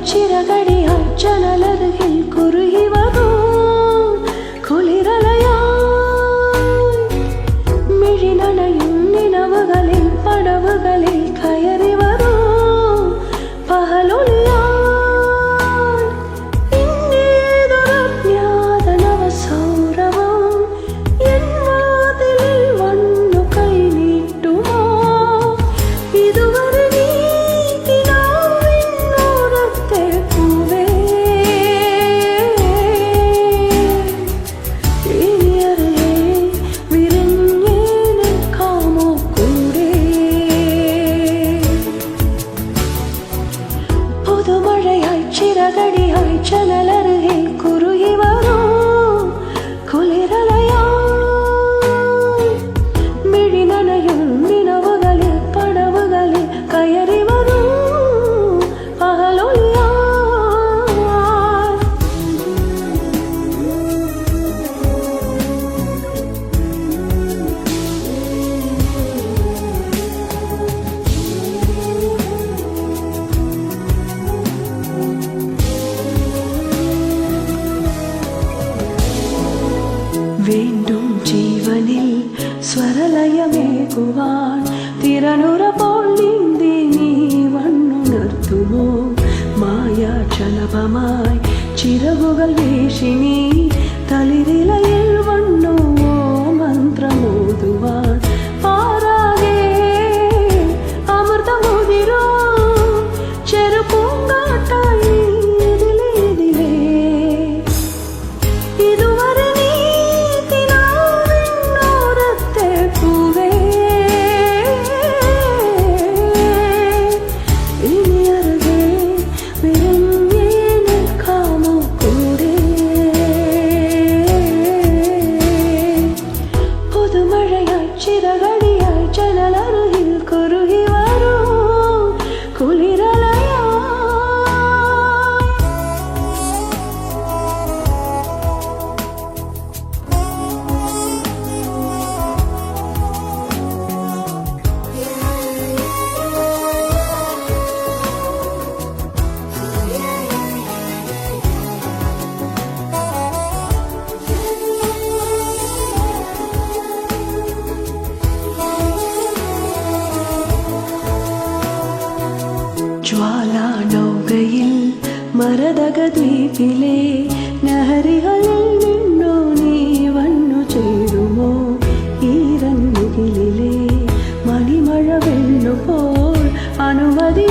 ചിറകടിയായി ജനലരികിൽ കുറുകി വരൂ കുളിരലയായി മിഴിനണയും നിലവുകളിൽ പടവുകളിൽ കയറി വരൂ പകലൊളിയായി ഇന്നേതൊരജ്ഞാത നവസൗരവം എൻ വാതിലിൽ വന്നു കൈ നീട്ടുമോ ഇതുവരെ പുതുമഴയായി ചിറകടിയായി ജനലരികിൽ കുറുകി വരൂ കുളിരലയായി മിഴിനണയും നിലവുകളിൽ പടവുകളിൽ കയറി വരൂ പകലൊളിയായി വീണ്ടും ജീവനിൽ സ്വരലയമേകുവാൻ തിരനുറപ്പോൾ നീന്തി നീ വണ്ണുണർത്തുമോ മായാക്ഷലഭമായി ചിറകുകൾ വീശി നീ തളിരിലയിൽ വണ്ണുവോ മന്ത്രമോതുവാൻ പാരാകെ അമൃതമുതിരോ ചെറുപൂങ്കാട്ടായി ചിറകടിയായി ജനലരികിൽ കുറുകി വരൂ കുളിരലയായി ജ്വാലാനൗകയിൽ മരതകദ്വീപിലെ നഹരികളിൽ നിന്നു നീ വന്നു ചേരുമോ ഈരന്നുകിലെ മണിമഴ വെണ്ണുപോൾ അനുമതി